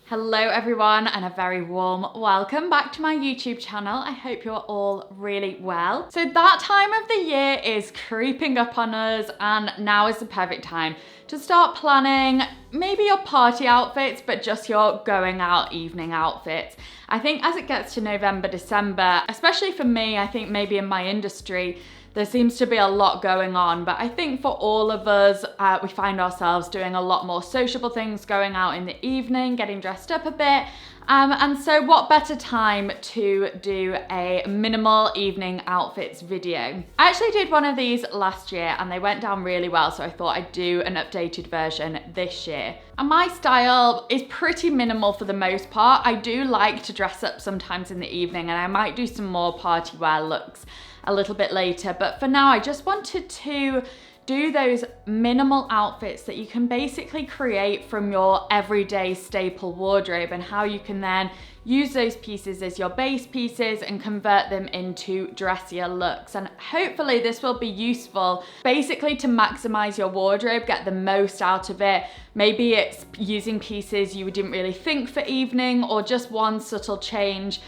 Hello everyone and a very warm welcome back to my YouTube channel. I hope you're all really well. So that time of the year is creeping up on us and now is the perfect time to start planning maybe your party outfits, but just your going out evening outfits. I think as it gets to November, December, especially for me, I think maybe in my industry, there seems to be a lot going on, but I think for all of us, we find ourselves doing a lot more sociable things, going out in the evening, getting dressed up a bit. And so what better time to do a minimal evening outfits video. I actually did one of these last year and they went down really well, so I thought I'd do an updated version this year. And my style is pretty minimal for the most part. I do like to dress up sometimes in the evening and I might do some more party wear looks a little bit later, but for now I just wanted to do those minimal outfits that you can basically create from your everyday staple wardrobe and how you can then use those pieces as your base pieces and convert them into dressier looks. And hopefully this will be useful basically to maximize your wardrobe, get the most out of it. Maybe it's using pieces you didn't really think for evening or just one subtle change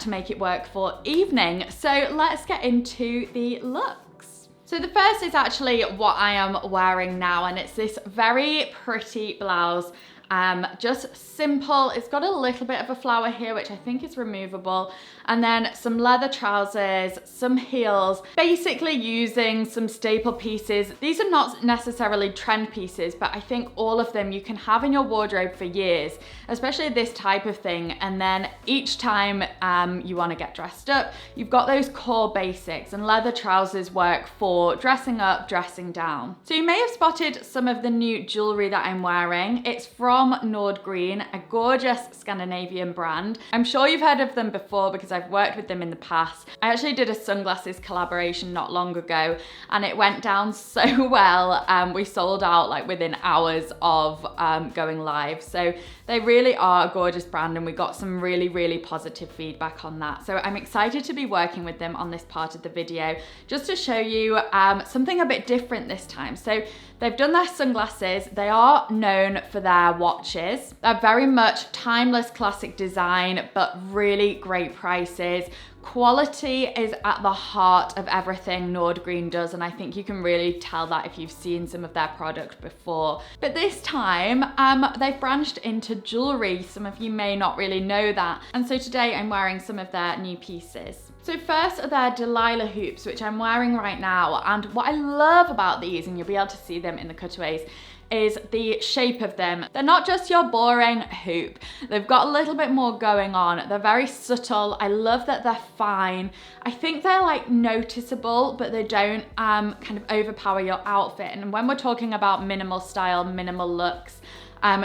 to make it work for evening. So let's get into the looks. So the first is actually what I am wearing now, and it's this very pretty blouse. Just simple. It's got a little bit of a flower here, which I think is removable, and then some leather trousers, some heels, basically using some staple pieces. These are not necessarily trend pieces, but I think all of them you can have in your wardrobe for years, especially this type of thing. And then each time you want to get dressed up, you've got those core basics, and leather trousers work for dressing up, dressing down. So you may have spotted some of the new jewelry that I'm wearing. It's from Nordgreen, a gorgeous Scandinavian brand. I'm sure you've heard of them before because I've worked with them in the past. I actually did a sunglasses collaboration not long ago and it went down so well. We sold out like within hours of going live. So they really are a gorgeous brand and we got some really positive feedback on that. So I'm excited to be working with them on this part of the video just to show you something a bit different this time. So they've done their sunglasses. They are known for their watches. They're very much timeless classic design, but really great prices. Quality is at the heart of everything Nordgreen does, and I think you can really tell that if you've seen some of their product before. But this time, they've branched into jewelry. Some of you may not really know that. And so today I'm wearing some of their new pieces. So first are their Delilah hoops, which I'm wearing right now. And what I love about these, and you'll be able to see them in the cutaways, is the shape of them. They're not just your boring hoop. They've got a little bit more going on. They're very subtle. I love that they're fine. I think they're like noticeable, but they don't kind of overpower your outfit. And when we're talking about minimal style, minimal looks,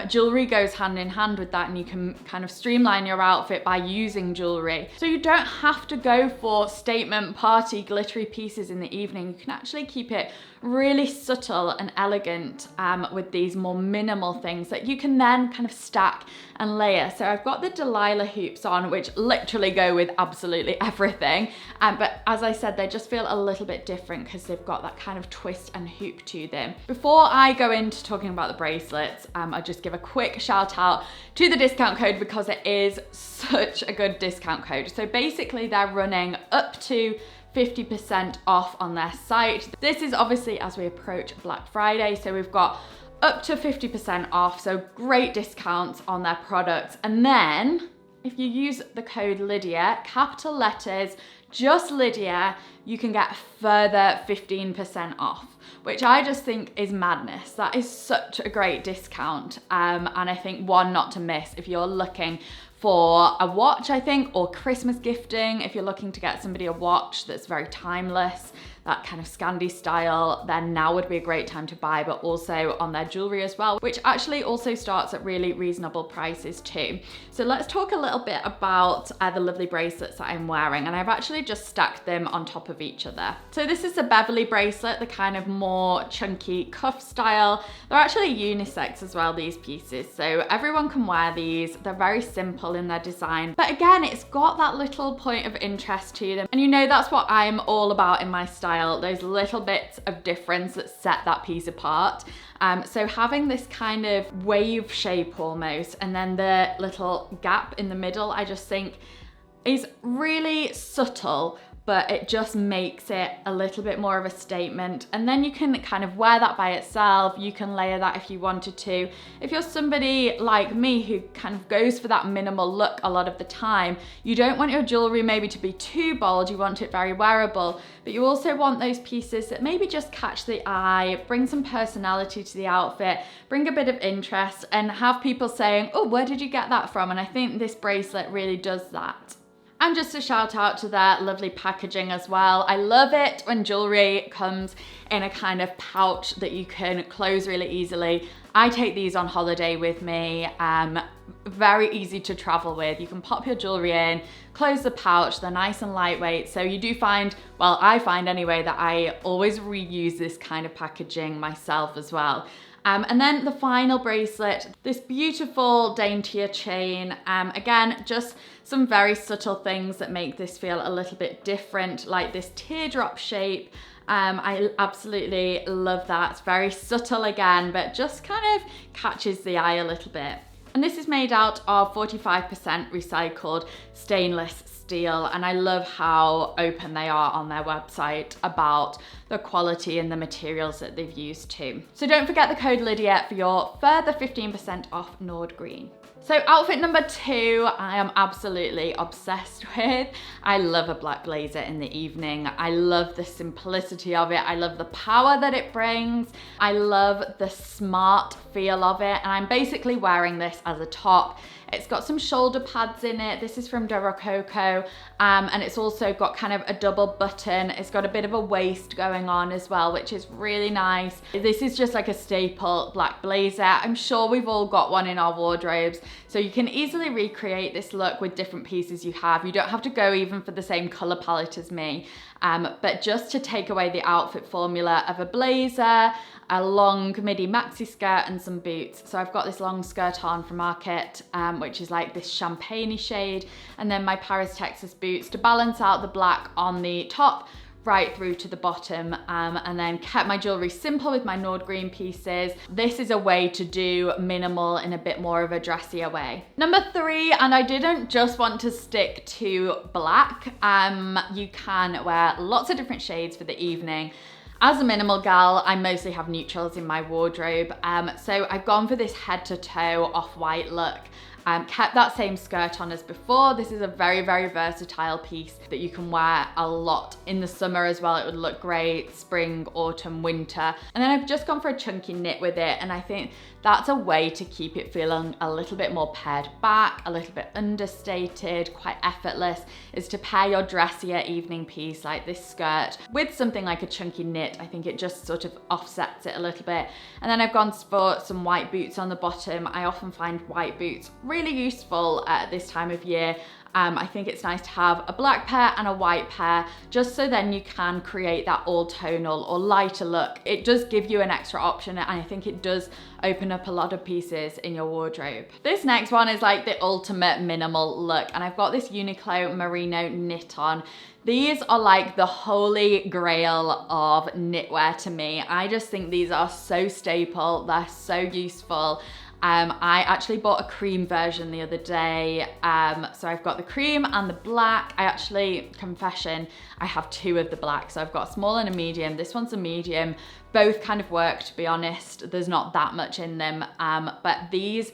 jewelry goes hand in hand with that, and you can kind of streamline your outfit by using jewelry. So you don't have to go for statement party glittery pieces in the evening. You can actually keep it really subtle and elegant with these more minimal things that you can then kind of stack and layer. So I've got the Delilah hoops on, which literally go with absolutely everything. But as I said, they just feel a little bit different because they've got that kind of twist and hoop to them. Before I go into talking about the bracelets, I'll just give a quick shout out to the discount code because it is such a good discount code. So basically they're running up to 50% off on their site. This is obviously as we approach Black Friday, so we've got up to 50% off, so great discounts on their products. And then if you use the code Lydia, capital letters, just Lydia, you can get a further 15% off, which I just think is madness. That is such a great discount. And I think one not to miss if you're looking for a watch, I think, or Christmas gifting. If you're looking to get somebody a watch that's very timeless, that kind of Scandi style, then now would be a great time to buy, but also on their jewelry as well, which actually also starts at really reasonable prices too. So let's talk a little bit about the lovely bracelets that I'm wearing. And I've actually actually just stack them on top of each other. So this is a Beverly bracelet, the kind of more chunky cuff style. They're actually unisex as well, these pieces, so everyone can wear these. They're very simple in their design, but again, it's got that little point of interest to them. And you know, that's what I'm all about in my style, those little bits of difference that set that piece apart. So having this kind of wave shape almost, and then the little gap in the middle, I just think is really subtle, but it just makes it a little bit more of a statement. And then you can kind of wear that by itself. You can layer that if you wanted to. If you're somebody like me who kind of goes for that minimal look a lot of the time, you don't want your jewelry maybe to be too bold, you want it very wearable, but you also want those pieces that maybe just catch the eye, bring some personality to the outfit, bring a bit of interest, and have people saying, oh, where did you get that from? And I think this bracelet really does that. And just a shout out to their lovely packaging as well. I love it when jewelry comes in a kind of pouch that you can close really easily. I take these on holiday with me. Very easy to travel with. You can pop your jewelry in, close the pouch, they're nice and lightweight. So you do find, well, I find anyway, that I always reuse this kind of packaging myself as well. And then the final bracelet, this beautiful daintier chain. Again, just some very subtle things that make this feel a little bit different, like this teardrop shape. I absolutely love that. It's very subtle again, but just kind of catches the eye a little bit. And this is made out of 45% recycled stainless steel, and I love how open they are on their website about the quality and the materials that they've used too. So don't forget the code Lydia for your further 15% off Nord Green. So outfit number 2, I am absolutely obsessed with. I love a black blazer in the evening. I love the simplicity of it. I love the power that it brings. I love the smart feel of it. And I'm basically wearing this as a top. It's got some shoulder pads in it. This is from Dressier, and it's also got kind of a double button. It's got a bit of a waist going on as well, which is really nice. This is just like a staple black blazer. I'm sure we've all got one in our wardrobes, so you can easily recreate this look with different pieces you have. You don't have to go even for the same color palette as me, but just to take away the outfit formula of a blazer, a long midi maxi skirt and some boots. So I've got this long skirt on from Market, which is like this champagne-y shade, and then my Paris, Texas boots to balance out the black on the top right through to the bottom, and then kept my jewelry simple with my Nord Green pieces. This is a way to do minimal in a bit more of a dressier way. Number 3, and I didn't just want to stick to black. You can wear lots of different shades for the evening. As a minimal gal, I mostly have neutrals in my wardrobe, so I've gone for this head to toe off-white look. Kept that same skirt on as before. This is a very, very versatile piece that you can wear a lot in the summer as well. It would look great, spring, autumn, winter. And then I've just gone for a chunky knit with it, and I think that's a way to keep it feeling a little bit more pared back, a little bit understated, quite effortless, is to pair your dressier evening piece like this skirt with something like a chunky knit. I think it just sort of offsets it a little bit. And then I've gone for some white boots on the bottom. I often find white boots really useful at this time of year. I think it's nice to have a black pair and a white pair, just so then you can create that all tonal or lighter look. It does give you an extra option, and I think it does open up a lot of pieces in your wardrobe. This next one is like the ultimate minimal look, and I've got this Uniqlo merino knit on. These are like the holy grail of knitwear to me. I just think these are so staple, they're so useful. I actually bought a cream version the other day. So I've got the cream and the black. Confession, I have 2 of the black. So I've got a small and a medium. This one's a medium. Both kind of work, to be honest. There's not that much in them. But these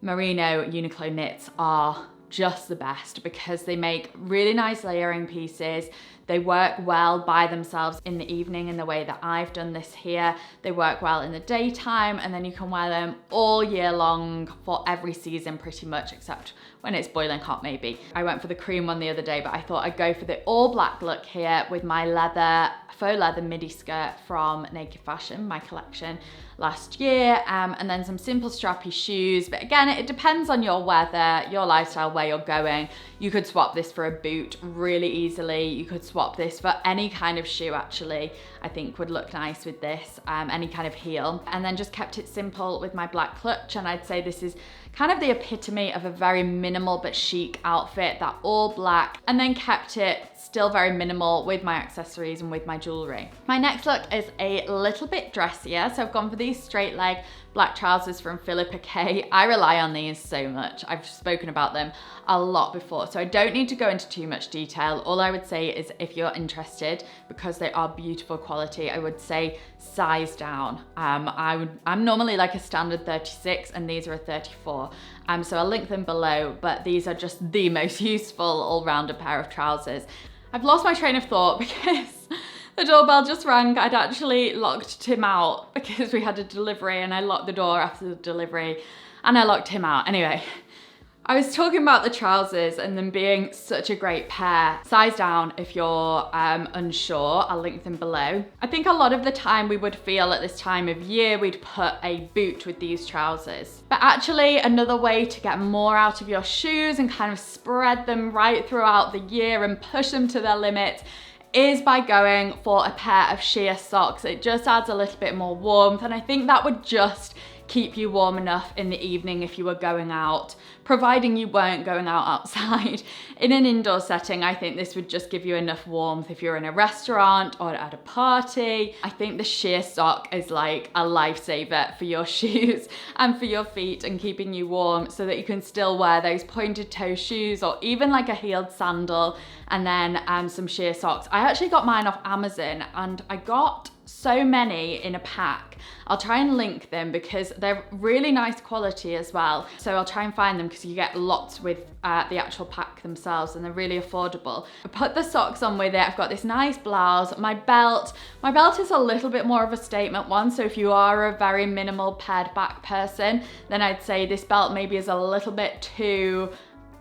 merino Uniqlo knits are just the best because they make really nice layering pieces. They work well by themselves in the evening in the way that I've done this here. They work well in the daytime, and then you can wear them all year long for every season pretty much, except when it's boiling hot maybe. I went for the cream one the other day, but I thought I'd go for the all black look here with my faux leather midi skirt from Naked Fashion, my collection last year, and then some simple strappy shoes. But again, it depends on your weather, your lifestyle, where you're going. You could swap this for a boot really easily. You could swap this for any kind of shoe actually, I think would look nice with this, any kind of heel. And then just kept it simple with my black clutch, and I'd say this is kind of the epitome of a very minimal but chic outfit, that all black, and then kept it still very minimal with my accessories and with my jewelry. My next look is a little bit dressier, so I've gone for these straight leg black trousers from Philippa K. I rely on these so much. I've spoken about them a lot before, so I don't need to go into too much detail. All I would say is if you're interested, because they are beautiful quality, I would say size down. I'm normally like a standard 36 and these are a 34. So I'll link them below, but these are just the most useful all-rounder pair of trousers. I've lost my train of thought because the doorbell just rang. I'd actually locked Tim out because we had a delivery, and I locked the door after the delivery and I locked him out. Anyway, I was talking about the trousers and them being such a great pair. Size down if you're unsure, I'll link them below. I think a lot of the time we would feel at this time of year we'd put a boot with these trousers. But actually another way to get more out of your shoes and kind of spread them right throughout the year and push them to their limit is by going for a pair of sheer socks. It just adds a little bit more warmth, and I think that would just keep you warm enough in the evening if you were going out, providing you weren't going out outside. In an indoor setting, I think this would just give you enough warmth if you're in a restaurant or at a party. I think the sheer sock is like a lifesaver for your shoes and for your feet, and keeping you warm so that you can still wear those pointed toe shoes or even like a heeled sandal, and then some sheer socks. I actually got mine off Amazon, and I got so many in a pack. I'll try and link them because they're really nice quality as well. So I'll try and find them because you get lots with the actual pack themselves, and they're really affordable. I put the socks on with it. I've got this nice blouse. My belt is a little bit more of a statement one. So if you are a very minimal pared back person, then I'd say this belt maybe is a little bit too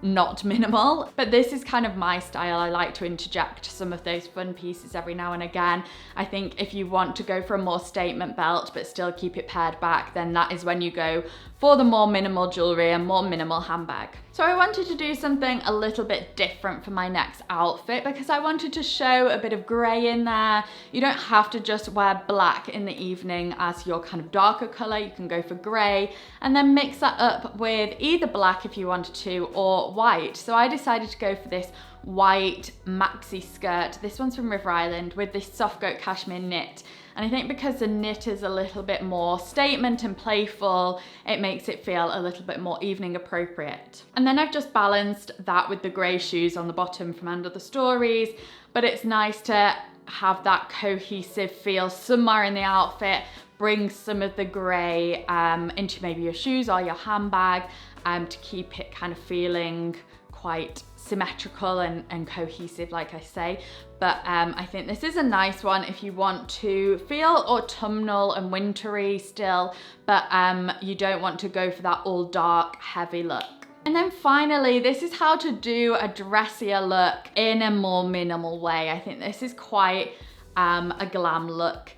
not minimal, but this is kind of my style. I like to interject some of those fun pieces every now and again. I think if you want to go for a more statement belt but still keep it pared back, then that is when you go for the more minimal jewelry and more minimal handbag. So I wanted to do something a little bit different for my next outfit because I wanted to show a bit of grey in there. You don't have to just wear black in the evening as your kind of darker colour. You can go for grey and then mix that up with either black if you wanted to, or white. So I decided to go for this white maxi skirt. This one's from River Island with this soft goat cashmere knit. And I think because the knit is a little bit more statement and playful, it makes it feel a little bit more evening appropriate. And then I've just balanced that with the grey shoes on the bottom from Under the Stories, but it's nice to have that cohesive feel somewhere in the outfit. Bring some of the grey into maybe your shoes or your handbag to keep it kind of feeling quite symmetrical and cohesive, like I say. But I think this is a nice one if you want to feel autumnal and wintry still, but you don't want to go for that all dark, heavy look. And then finally, this is how to do a dressier look in a more minimal way. I think this is quite a glam look.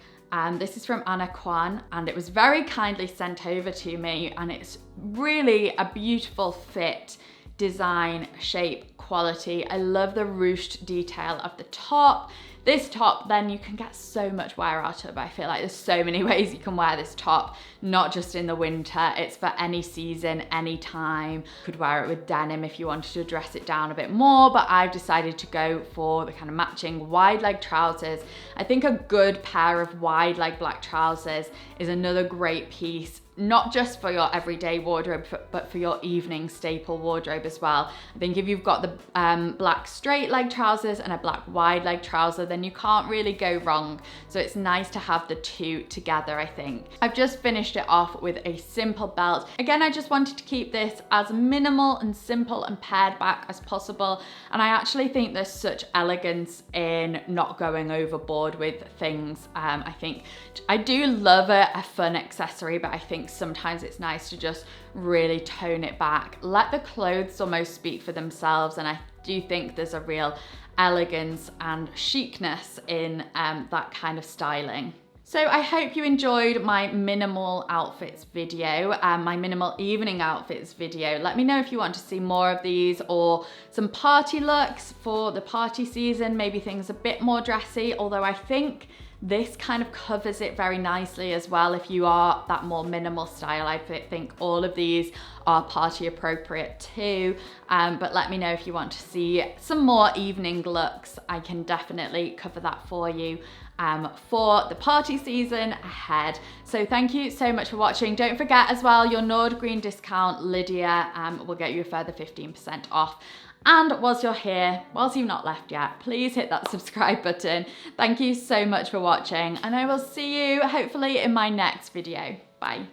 This is from Anna Kwan, and it was very kindly sent over to me, and it's really a beautiful fit, design, shape, quality. I love the ruched detail of the top. This top, then you can get so much wear out of. I feel like there's so many ways you can wear this top, not just in the winter. It's for any season, any time. You could wear it with denim if you wanted to dress it down a bit more, but I've decided to go for the kind of matching wide leg trousers. I think a good pair of wide leg black trousers is another great piece not just for your everyday wardrobe, but for your evening staple wardrobe as well. I think if you've got the black straight leg trousers and a black wide leg trouser, then you can't really go wrong. So it's nice to have the two together, I think. I've just finished it off with a simple belt. Again, I just wanted to keep this as minimal and simple and pared back as possible. And I actually think there's such elegance in not going overboard with things. I think I do love a fun accessory, but I think sometimes it's nice to just really tone it back. Let the clothes almost speak for themselves, and I do think there's a real elegance and chicness in that kind of styling. So I hope you enjoyed my minimal outfits video, my minimal evening outfits video. Let me know if you want to see more of these, or some party looks for the party season, maybe things a bit more dressy, although I think this kind of covers it very nicely as well. If you are that more minimal style, I think all of these are party appropriate too. But let me know if you want to see some more evening looks. I can definitely cover that for you for the party season ahead. So thank you so much for watching. Don't forget as well, your Nord Green discount, Lydia, will get you a further 15% off. And whilst you're here, whilst you've not left yet, please hit that subscribe button. Thank you so much for watching, and I will see you hopefully in my next video. Bye.